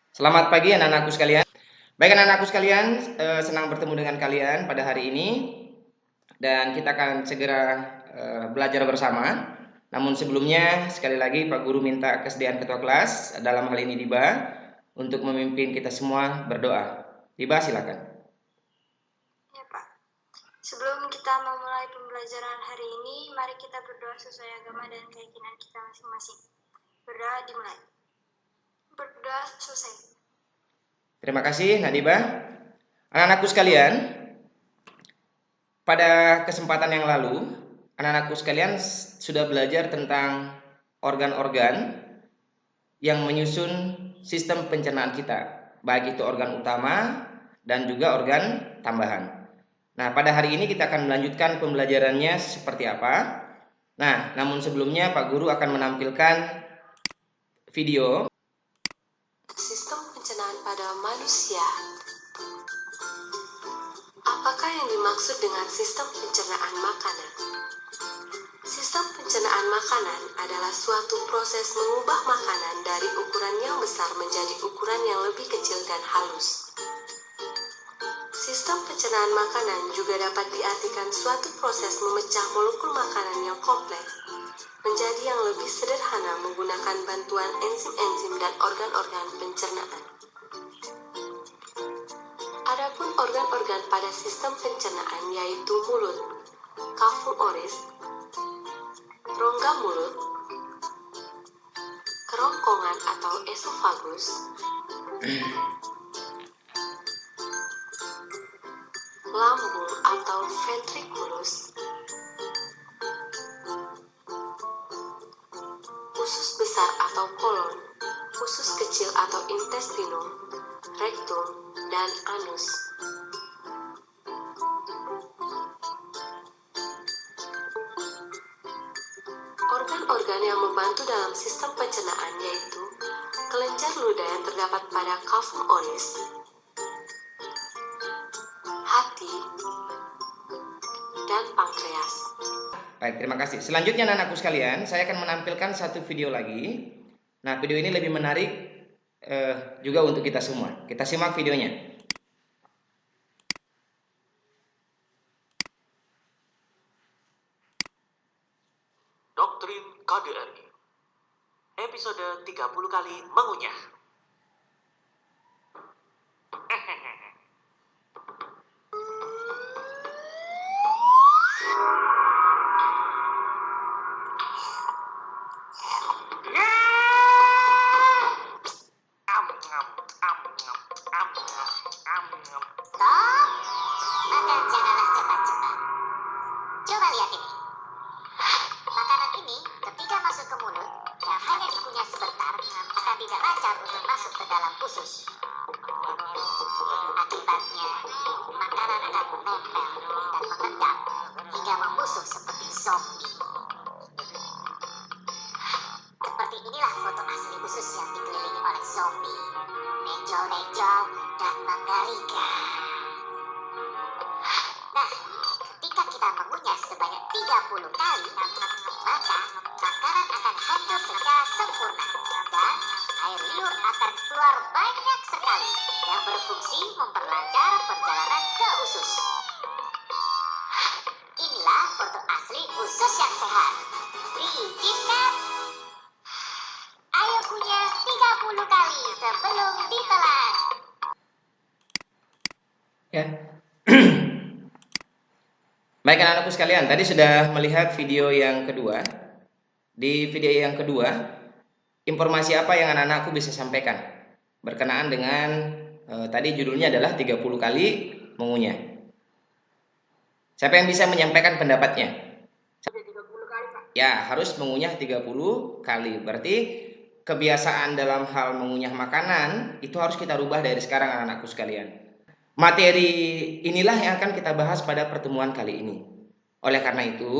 Selamat pagi anak-anakku sekalian. Baik anak-anakku sekalian, senang bertemu dengan kalian pada hari ini dan kita akan segera belajar bersama. Namun sebelumnya sekali lagi Pak Guru minta kesediaan ketua kelas dalam hal ini Diba untuk memimpin kita semua berdoa. Diba silakan. Ya Pak. Sebelum kita memulai pembelajaran hari ini, mari kita berdoa sesuai agama dan keyakinan kita masing-masing. Berdoa dimulai. Berdoa selesai. Terima kasih Nadiba. Anak-anakku sekalian, pada kesempatan yang lalu, anak-anakku sekalian sudah belajar tentang organ-organ yang menyusun sistem pencernaan kita, baik itu organ utama dan juga organ tambahan. Nah, pada hari ini kita akan melanjutkan pembelajarannya seperti apa. Nah, namun sebelumnya Pak Guru akan menampilkan video Sistem pencernaan pada manusia. Apakah yang dimaksud dengan sistem pencernaan makanan? Sistem pencernaan makanan adalah suatu proses mengubah makanan dari ukuran yang besar menjadi ukuran yang lebih kecil dan halus. Sistem pencernaan makanan juga dapat diartikan suatu proses memecah molekul makanan yang kompleks menjadi yang lebih sederhana menggunakan bantuan enzim-enzim dan organ-organ pencernaan. Adapun organ-organ pada sistem pencernaan yaitu mulut, kafum oris, rongga mulut, kerongkongan atau esofagus, lambung atau ventriculus, usus besar atau kolon, usus kecil atau intestinum, rektum, dan anus. Organ-organ yang membantu dalam sistem pencernaan yaitu kelenjar ludah yang terdapat pada kafum oris, hati, dan pankreas. Baik, terima kasih. Selanjutnya anak-anakku sekalian, saya akan menampilkan satu video lagi. Nah, video ini lebih menarik juga untuk kita semua. Kita simak videonya. Doktrin KDRI Episode 30 kali mengunyah. Maka janganlah cepat-cepat. Coba lihat ini. Makanan ini ketika masuk ke mulut yang hanya dikunyah sebentar akan tidak lancar untuk masuk ke dalam usus. Akibatnya, makanan akan menempel dan mengendap hingga membusuk seperti zombie. Seperti inilah foto asli usus yang dikelilingi oleh zombie. Menjol-menjol dan mengerikan. Nah, ketika kita mengunyah sebanyak 30 kali, maka makanan akan hancur secara sempurna dan air liur akan keluar banyak sekali yang berfungsi memperlancar perjalanan ke usus. Inilah foto asli usus yang sehat. Licin kan? Ayo kunyah 30 kali sebelum ditelan. Ya. Baik anak-anakku sekalian, tadi sudah melihat video yang kedua. Di video yang kedua, informasi apa yang anak-anakku bisa sampaikan berkenaan dengan tadi judulnya adalah 30 kali mengunyah. Siapa yang bisa menyampaikan pendapatnya? Ya, harus mengunyah 30 kali. Berarti kebiasaan dalam hal mengunyah makanan itu harus kita rubah dari sekarang anak-anakku sekalian. Materi inilah yang akan kita bahas pada pertemuan kali ini. Oleh karena itu,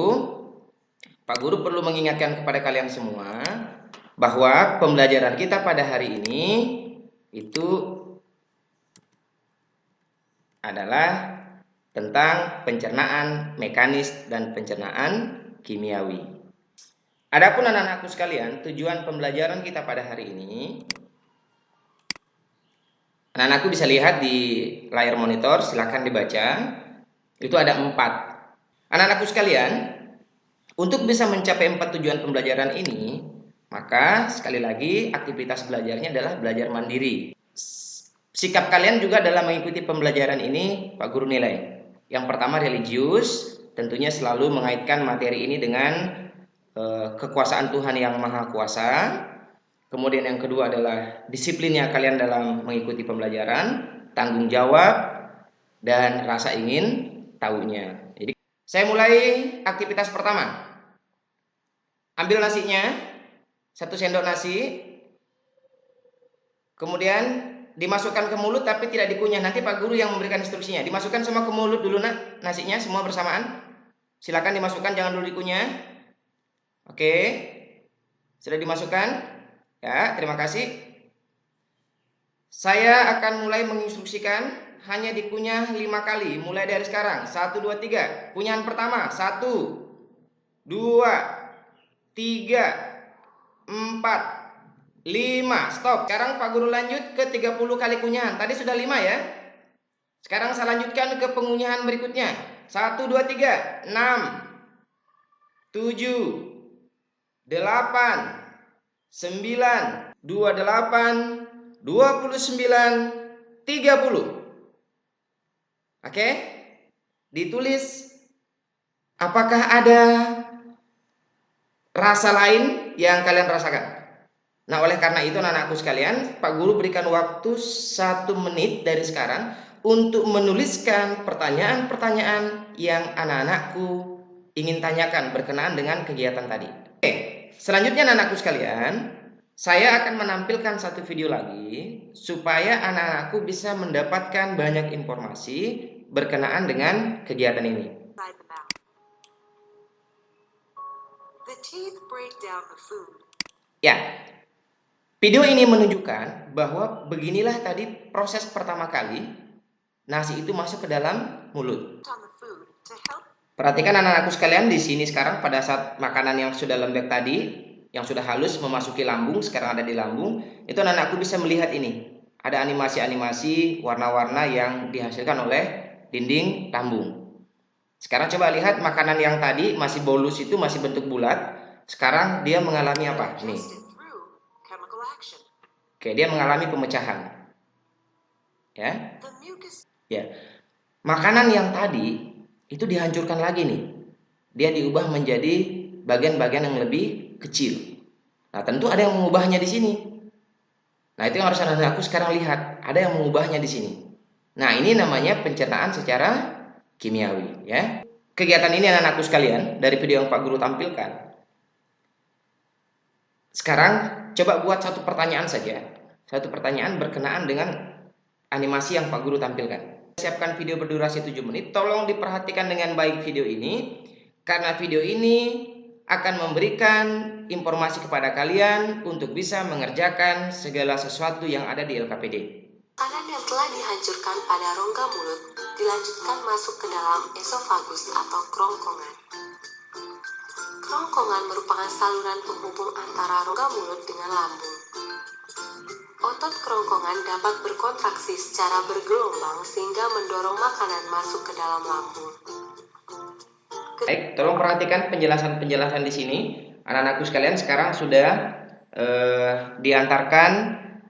Pak Guru perlu mengingatkan kepada kalian semua bahwa pembelajaran kita pada hari ini itu adalah tentang pencernaan mekanis dan pencernaan kimiawi. Adapun anak-anakku sekalian, tujuan pembelajaran kita pada hari ini Anak-anakku bisa lihat di layar monitor, silakan dibaca. Itu ada 4. Anak-anakku sekalian, untuk bisa mencapai 4 tujuan pembelajaran ini, maka sekali lagi aktivitas belajarnya adalah belajar mandiri. Sikap kalian juga dalam mengikuti pembelajaran ini Pak Guru nilai. Yang pertama religius, tentunya selalu mengaitkan materi ini dengan kekuasaan Tuhan yang Maha Kuasa. Kemudian yang kedua adalah disiplinnya kalian dalam mengikuti pembelajaran, tanggung jawab, dan rasa ingin tahunya. Jadi saya mulai aktivitas pertama. Ambil nasinya, 1 sendok nasi, kemudian dimasukkan ke mulut tapi tidak dikunyah. Nanti Pak Guru yang memberikan instruksinya. Dimasukkan semua ke mulut dulu nak, nasinya semua bersamaan. Silakan dimasukkan, jangan dulu dikunyah. Oke, sudah dimasukkan. Ya, terima kasih. Saya akan mulai menginstruksikan hanya dikunyah 5 kali. Mulai dari sekarang. 1, 2, 3. Kunyahan pertama. 1, 2, 3, 4, 5. Stop. Sekarang Pak Guru lanjut ke 30 kali kunyahan. Tadi sudah 5 ya. Sekarang saya lanjutkan ke pengunyahan berikutnya. 1, 2, 3, 6, 7, 8, 9, 28, 29, 30. Oke? Ditulis apakah ada rasa lain yang kalian rasakan. Nah, oleh karena itu anak-anakku sekalian, Pak Guru berikan waktu 1 menit dari sekarang untuk menuliskan pertanyaan-pertanyaan yang anak-anakku ingin tanyakan berkenaan dengan kegiatan tadi. Oke, selanjutnya anak-anakku sekalian, saya akan menampilkan 1 video lagi supaya anak-anakku bisa mendapatkan banyak informasi berkenaan dengan kegiatan ini. The teeth break down the food. Ya, video ini menunjukkan bahwa beginilah tadi proses pertama kali nasi itu masuk ke dalam mulut. On the food to help. Perhatikan anak-anakku sekalian di sini sekarang pada saat makanan yang sudah lembek tadi, yang sudah halus memasuki lambung, sekarang ada di lambung, itu anak-anakku bisa melihat ini. Ada animasi-animasi warna-warna yang dihasilkan oleh dinding lambung. Sekarang coba lihat makanan yang tadi masih bolus itu masih bentuk bulat. Sekarang dia mengalami apa? Nih. Through chemical action. Oke, dia mengalami pemecahan. Ya. The mucus. Ya. Makanan yang tadi itu dihancurkan lagi nih. Dia diubah menjadi bagian-bagian yang lebih kecil. Nah, tentu ada yang mengubahnya di sini. Nah, itu yang harus anak-anakku sekarang lihat. Ada yang mengubahnya di sini. Nah, ini namanya pencernaan secara kimiawi, ya. Kegiatan ini anak-anakku sekalian dari video yang Pak Guru tampilkan. Sekarang coba buat 1 pertanyaan saja. 1 pertanyaan berkenaan dengan animasi yang Pak Guru tampilkan. Siapkan video berdurasi 7 menit. Tolong diperhatikan dengan baik video ini, karena video ini akan memberikan informasi kepada kalian untuk bisa mengerjakan segala sesuatu yang ada di LKPD. Makanan yang telah dihancurkan pada rongga mulut dilanjutkan masuk ke dalam esofagus atau kerongkongan. Kerongkongan merupakan saluran penghubung antara rongga mulut dengan lambung. Otot kerongkongan dapat berkontraksi secara bergelombang sehingga mendorong makanan masuk ke dalam lambung. Baik, tolong perhatikan penjelasan-penjelasan di sini. Anak-anakku sekalian sekarang sudah diantarkan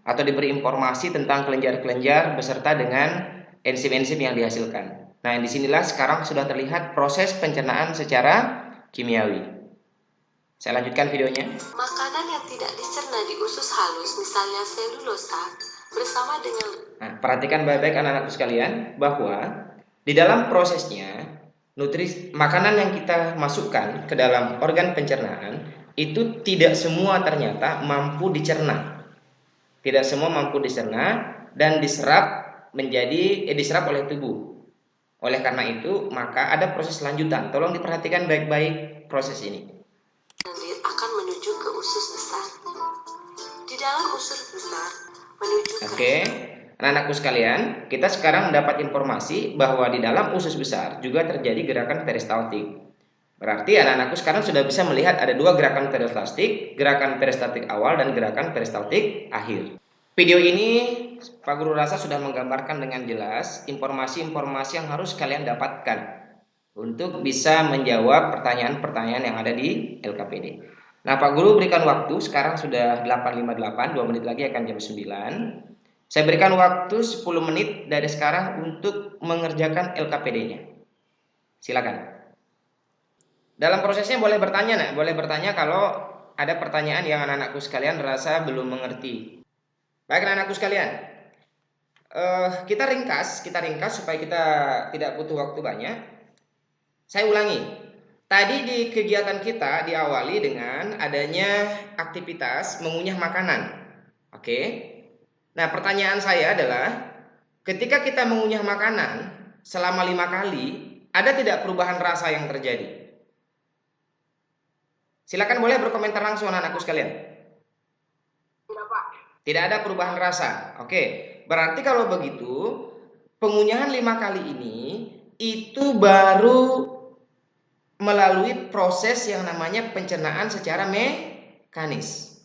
atau diberi informasi tentang kelenjar-kelenjar beserta dengan enzim-enzim yang dihasilkan. Nah, disinilah sekarang sudah terlihat proses pencernaan secara kimiawi. Saya lanjutkan videonya. Makanan yang tidak dicerna di usus halus, misalnya selulosa, bersama dengan... Nah, perhatikan baik-baik anak-anakku sekalian bahwa di dalam prosesnya makanan yang kita masukkan ke dalam organ pencernaan itu tidak semua ternyata mampu dicerna. Tidak semua mampu dicerna dan diserap oleh tubuh. Oleh karena itu, maka ada proses lanjutan. Tolong diperhatikan baik-baik proses ini. akan menuju ke usus besar. Di dalam usus besar menuju ke... Oke. Anak-anakku sekalian, kita sekarang mendapat informasi bahwa di dalam usus besar juga terjadi gerakan peristaltik. Berarti anak-anakku sekarang sudah bisa melihat ada 2 gerakan peristaltik, gerakan peristaltik awal dan gerakan peristaltik akhir. Video ini Pak Guru rasa sudah menggambarkan dengan jelas informasi-informasi yang harus kalian dapatkan untuk bisa menjawab pertanyaan-pertanyaan yang ada di LKPD. Nah, Pak Guru berikan waktu, sekarang sudah 8.58, 2 menit lagi akan jam 9. Saya berikan waktu 10 menit dari sekarang untuk mengerjakan LKPD-nya. Silakan. Dalam prosesnya boleh bertanya kalau ada pertanyaan yang anak-anakku sekalian rasa belum mengerti. Baik anak-anakku sekalian, kita ringkas supaya kita tidak butuh waktu banyak. Saya ulangi, tadi di kegiatan kita diawali dengan adanya aktivitas mengunyah makanan. Oke. Nah, pertanyaan saya adalah, ketika kita mengunyah makanan selama 5 kali, ada tidak perubahan rasa yang terjadi? Silakan boleh berkomentar langsung anak-anakku sekalian. Tidak ada perubahan rasa. Oke, berarti kalau begitu pengunyahan 5 kali ini itu baru melalui proses yang namanya pencernaan secara mekanis.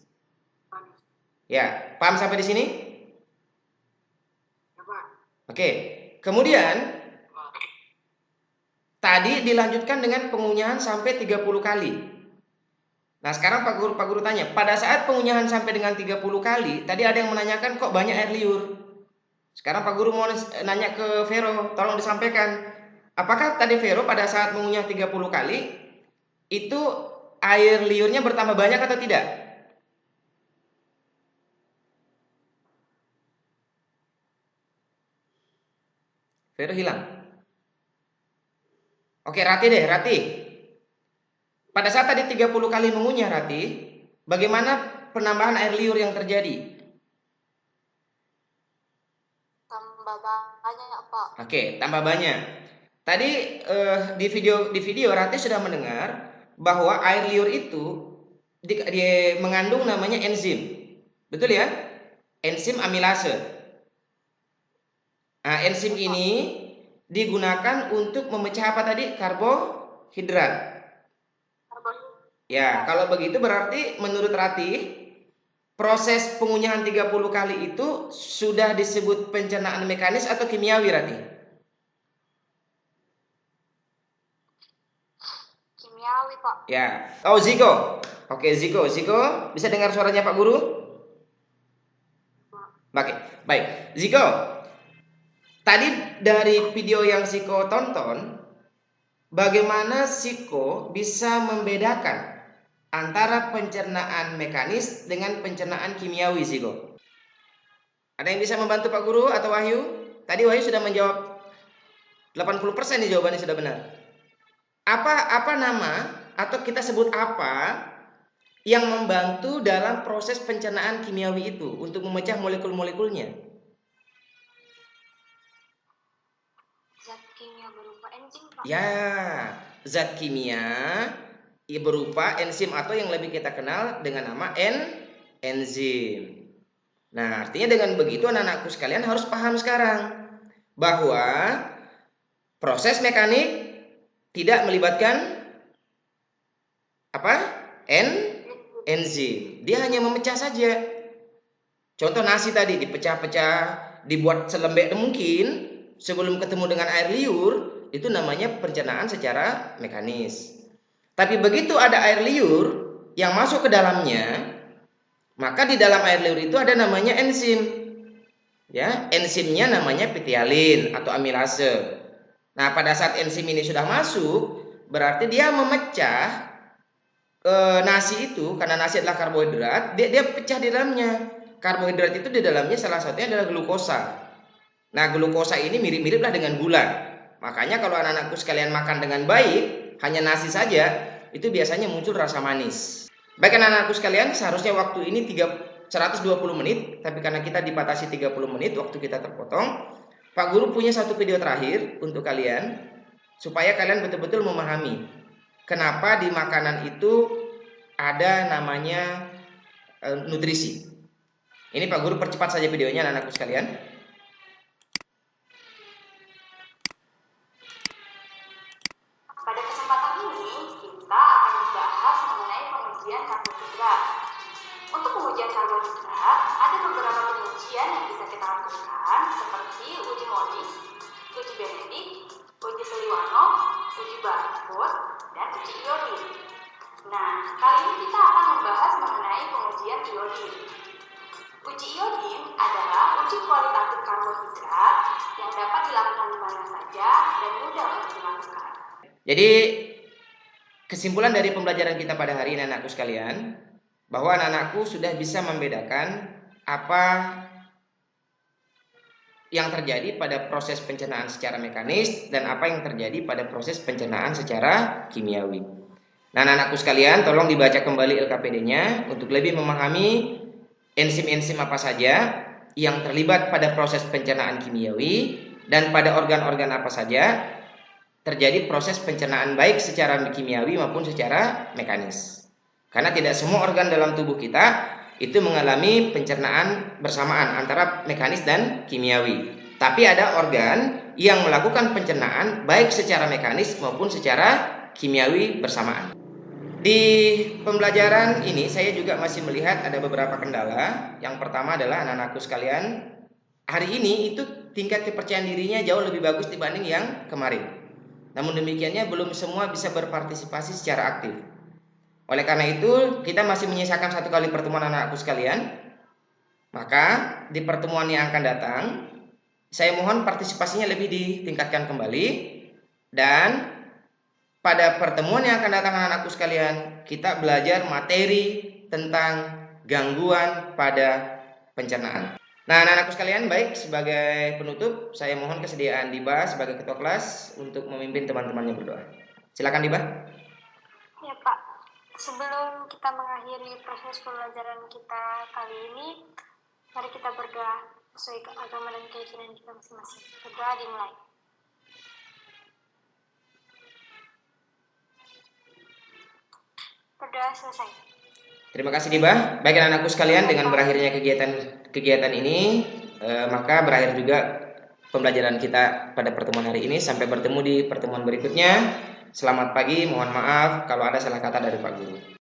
Ya, paham sampai di sini? Oke, kemudian tadi dilanjutkan dengan pengunyahan sampai 30 kali. Nah, sekarang Pak Guru tanya, pada saat pengunyahan sampai dengan 30 kali, tadi ada yang menanyakan kok banyak air liur. Sekarang Pak Guru mau nanya ke Vero, tolong disampaikan. Apakah tadi Vero pada saat mengunyah 30 kali, itu air liurnya bertambah banyak atau tidak? Vero hilang. Oke, Rati deh, Rati. Pada saat tadi 30 kali mengunyah, Rati, bagaimana penambahan air liur yang terjadi? Tambah banyak, Pak. Oke, tambah banyak. Tadi di video Rati sudah mendengar bahwa air liur itu mengandung namanya enzim. Betul ya? Enzim amilase. Nah, enzim ini digunakan untuk memecah apa tadi? Karbohidrat. Ya, kalau begitu berarti menurut Rati, proses pengunyahan 30 kali itu sudah disebut pencernaan mekanis atau kimiawi, Rati? Kimiawi, Pak. Ya. Oh, Ziko. Oke, Ziko bisa dengar suaranya Pak Guru? Baik. Ziko, tadi dari video yang Ziko tonton, bagaimana Ziko bisa membedakan antara pencernaan mekanis dengan pencernaan kimiawi, Ziko? Ada yang bisa membantu Pak Guru atau Wahyu? Tadi Wahyu sudah menjawab 80% nih, jawabannya sudah benar. Apa nama atau kita sebut apa yang membantu dalam proses pencernaan kimiawi itu untuk memecah molekul-molekulnya? Zat kimia berupa enzim, Pak. Ya, zat kimia berupa enzim atau yang lebih kita kenal dengan nama enzim. Nah, artinya dengan begitu anak-anakku sekalian harus paham sekarang bahwa proses mekanik tidak melibatkan apa? Enzim. Dia hanya memecah saja. Contoh nasi tadi dipecah-pecah, dibuat selembek mungkin sebelum ketemu dengan air liur, itu namanya pencernaan secara mekanis. Tapi begitu ada air liur yang masuk ke dalamnya, maka di dalam air liur itu ada namanya enzim. Ya, enzimnya namanya pitialin atau amilase. Nah, pada saat enzim ini sudah masuk, berarti dia memecah nasi itu, karena nasi adalah karbohidrat, dia pecah di dalamnya. Karbohidrat itu di dalamnya salah satunya adalah glukosa. Nah, glukosa ini mirip-miriplah dengan gula. Makanya kalau anak-anakku sekalian makan dengan baik, hanya nasi saja, itu biasanya muncul rasa manis. Baik anak-anakku sekalian, seharusnya waktu ini 120 menit, tapi karena kita dibatasi 30 menit, waktu kita terpotong. Pak Guru punya satu video terakhir untuk kalian, supaya kalian betul-betul memahami kenapa di makanan itu ada namanya nutrisi. Ini Pak Guru percepat saja videonya anak-anakku sekalian. Pada kesempatan ini, kita akan membahas mengenai pengujian karbohidrat. Untuk pengujian karbohidrat, ada beberapa pengujian yang bisa kita lakukan seperti uji Mollis, uji Benedict, uji Seliwano, uji barcode, dan uji iodin. Nah, kali ini kita akan membahas mengenai pengujian iodin. Uji iodin adalah uji kualitatif karbohidrat yang dapat dilakukan di mana saja dan mudah untuk dilakukan. Jadi kesimpulan dari pembelajaran kita pada hari ini anak-anakku sekalian, bahwa anak-anakku sudah bisa membedakan apa yang terjadi pada proses pencernaan secara mekanis dan apa yang terjadi pada proses pencernaan secara kimiawi. Nah, anak-anakku sekalian, tolong dibaca kembali LKPD-nya untuk lebih memahami enzim-enzim apa saja yang terlibat pada proses pencernaan kimiawi dan pada organ-organ apa saja terjadi proses pencernaan baik secara kimiawi maupun secara mekanis. Karena tidak semua organ dalam tubuh kita itu mengalami pencernaan bersamaan antara mekanis dan kimiawi. Tapi ada organ yang melakukan pencernaan baik secara mekanis maupun secara kimiawi bersamaan. Di pembelajaran ini saya juga masih melihat ada beberapa kendala. Yang pertama adalah anak-anakku sekalian, hari ini itu tingkat kepercayaan dirinya jauh lebih bagus dibanding yang kemarin. Namun demikiannya belum semua bisa berpartisipasi secara aktif. Oleh karena itu kita masih menyisakan 1 kali pertemuan anak-anakku sekalian. Maka di pertemuan yang akan datang saya mohon partisipasinya lebih ditingkatkan kembali. Dan pada pertemuan yang akan datang anak-anakku sekalian, kita belajar materi tentang gangguan pada pencernaan. Nah, anak-anakku sekalian, baik, sebagai penutup saya mohon kesediaan Diba sebagai ketua kelas untuk memimpin teman-temannya berdoa. Silakan Diba. Ya Pak, sebelum kita mengakhiri proses pembelajaran kita kali ini, mari kita berdoa sesuai agama dan keyakinan kita masing-masing. Berdoa dimulai. Berdoa selesai. Terima kasih Diba. Baik anak-anakku sekalian, dengan berakhirnya kegiatan ini, maka berakhir juga pembelajaran kita pada pertemuan hari ini. Sampai bertemu di pertemuan berikutnya. Selamat pagi, mohon maaf kalau ada salah kata dari Pak Guru.